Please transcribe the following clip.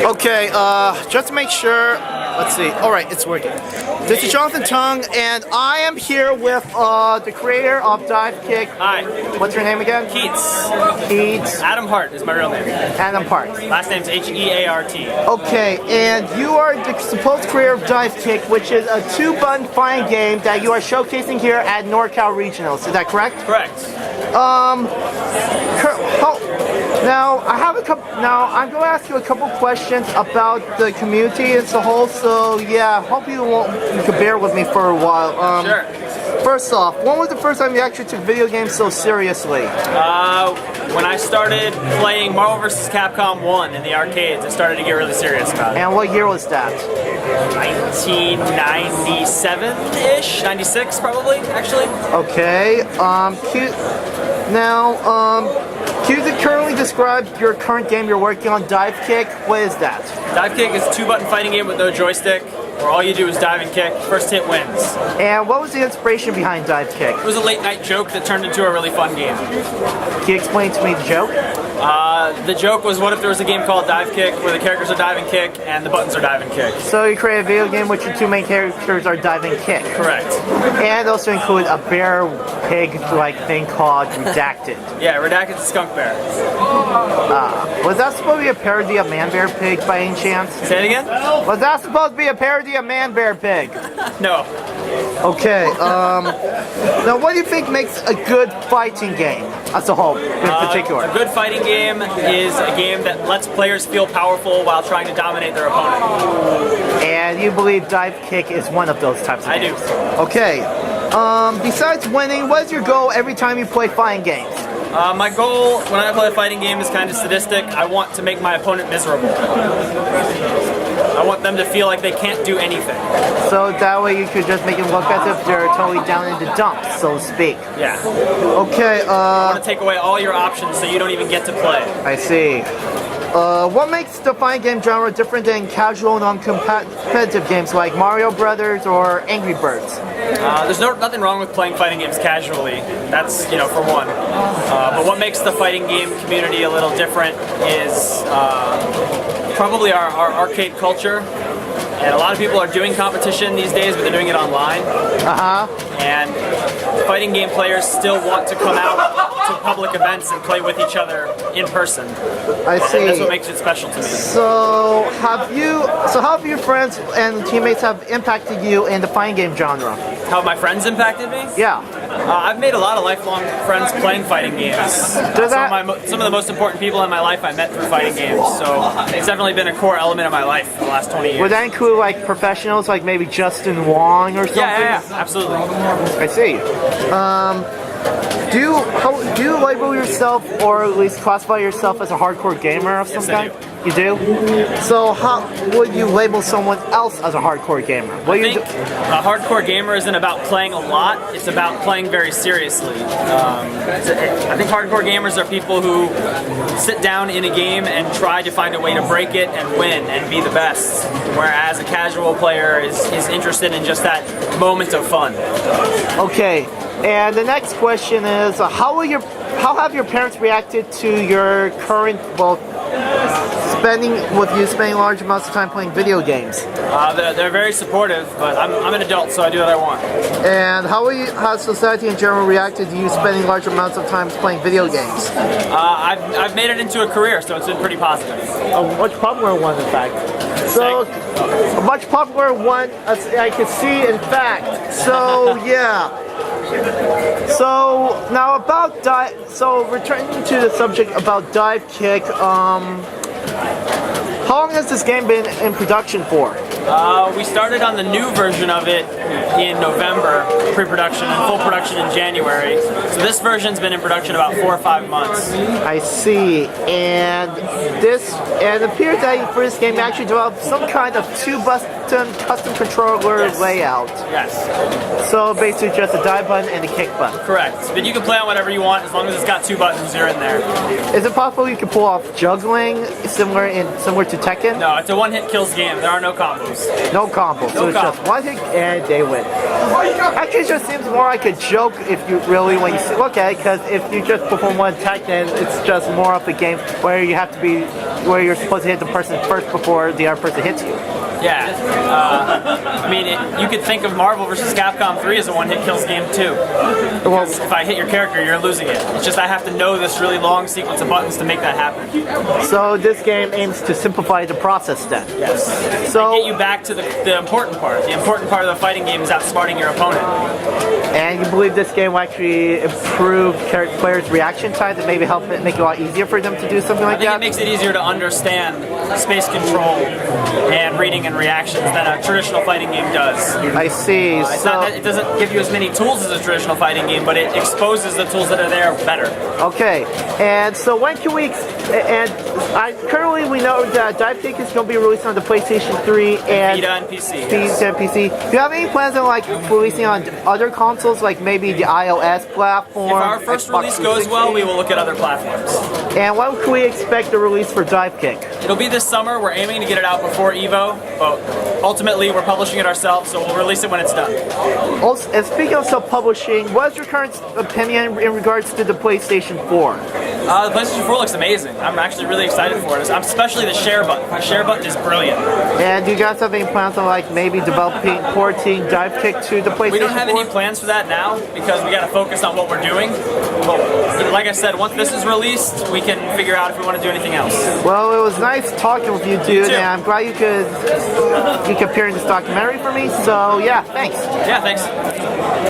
Okay, just to make sure, let's see. Alright, it's working. This is Jonathan Tung, and I am here with the creator of Divekick. Hi. What's your name again? Keits. Keits. Adam Hart is my real name. Adam Hart. Last name's H-E-A-R-T. Okay, and you are the supposed creator of Divekick, which is a two-button fighting game that you are showcasing here at NorCal Regionals. Is that correct? Correct. Now I have a couple. Now I'm going to ask you a couple questions about the community as a whole. So yeah, hope you could bear with me for a while. Sure. First off, when was the first time you actually took video games so seriously? When I started playing Marvel vs. Capcom 1 in the arcades, I started to get really serious about it. And what year was that? 1997-ish, 96 probably, actually. Okay. Can you currently describe your current game you're working on, Divekick? What is that? Divekick is a two-button fighting game with no joystick, where all you do is dive and kick. First hit wins. And what was the inspiration behind Divekick? It was a late-night joke that turned into a really fun game. Can you explain to me the joke? The joke was, what if there was a game called Divekick where the characters are dive and kick and the buttons are dive and kick? So you create a video game which your two main characters are dive and kick. Correct. And also include a bear pig-like thing called Redacted. Yeah, Redacted's a skunk bear. Was that supposed to be a parody of Man Bear Pig by any chance? Say it again? Was that supposed to be a parody of Man Bear Pig? No. Okay, now what do you think makes a good fighting game as a whole, in particular? A good fighting game is a game that lets players feel powerful while trying to dominate their opponent. And you believe Divekick is one of those types of games? I do. Okay, besides winning, what is your goal every time you play fighting games? My goal when I play a fighting game is kind of sadistic. I want to make my opponent miserable. I want them to feel like they can't do anything. So that way you could just make them look as if they're totally down in the dumps, so to speak. Yeah. Okay, I want to take away all your options so you don't even get to play. I see. What makes the fighting game genre different than casual, non-competitive games like Mario Brothers or Angry Birds? There's nothing wrong with playing fighting games casually. That's, for one. But what makes the fighting game community a little different is probably our arcade culture. And a lot of people are doing competition these days, but they're doing it online. And fighting game players still want to come out to public events and play with each other in person. I see. And that's what makes it special to me. So how have your friends and teammates have impacted you in the fighting game genre? How have my friends impacted me? Yeah. I've made a lot of lifelong friends playing fighting games. Some of the most important people in my life I met through fighting games, so it's definitely been a core element of my life for the last 20 years. Would that include like professionals, like maybe Justin Wong or something? Yeah, absolutely. I see. Do you label yourself, or at least classify yourself as a hardcore gamer of some kind? Yes, I do. You do? So how would you label someone else as a hardcore gamer? I think a hardcore gamer isn't about playing a lot, it's about playing very seriously. I think hardcore gamers are people who sit down in a game and try to find a way to break it and win and be the best, whereas a casual player is interested in just that moment of fun. Okay, and the next question is, how have your parents reacted to your current, spending large amounts of time playing video games? They're very supportive, but I'm an adult, so I do what I want. And how has society in general reacted to you spending large amounts of time playing video games? I've made it into a career, so it's been pretty positive. A much popular one, in fact. So, a much popular one, as I can see, in fact. So, yeah. So, now about returning to the subject about Divekick, how long has this game been in production for? We started on the new version of it in November, pre-production, and full production in January. So this version's been in production about 4 or 5 months. I see. And it appears that for this game you actually developed some kind of two-button custom controller layout. Yes. So basically just a dive button and a kick button. Correct. But you can play on whatever you want as long as it's got 2 buttons, you're in there. Is it possible you can pull off juggling similar to Tekken? No, it's a one-hit kills game. There are no combos. No combos. So it's just one hit and they win. Actually, it just seems more like a joke if you really, when you look at it, because if you just perform one attack, then it's just more of a game where you have to be where you're supposed to hit the person first before the other person hits you. Yeah. I mean, you could think of Marvel vs. Capcom 3 as a one-hit kills game too. Because if I hit your character, you're losing it. It's just I have to know this really long sequence of buttons to make that happen. So this game aims to simplify the process then. Yes. So and get you back to the important part. The important part of the fighting game is outsmarting your opponent. And you believe this game will actually improve players' reaction times and maybe help it make it a lot easier for them to do something like I think that? it makes it easier to understand space control and reading and reactions than a traditional fighting game does. I see. It's not that it doesn't give you as many tools as a traditional fighting game, but it exposes the tools that are there better. Okay, and so when can we? Currently we know that Divekick is going to be released on the PlayStation 3 and Vita and PC. Vita and PC. Do you have any plans on like releasing on other consoles, like maybe the iOS platform? If our first Xbox release goes 360? well, we will look at other platforms. And when can we expect the release for Divekick? It'll be this summer. We're aiming to get it out before EVO, but ultimately we're publishing it ourselves, so we'll release it when it's done. Also, and speaking of self-publishing, what's your current opinion in regards to the PlayStation 4? The PlayStation 4 looks amazing. I'm actually really excited for it. Especially the share button. The share button is brilliant. And do you guys have any plans on like maybe developing, porting Divekick to the PlayStation 4? We don't have any plans for that now because we got to focus on what we're doing. But like I said, once this is released, we can figure out if we want to do anything else. Well, it was nice talking with you, dude, and I'm glad you could appear in this documentary for me. So yeah, thanks. Yeah, thanks.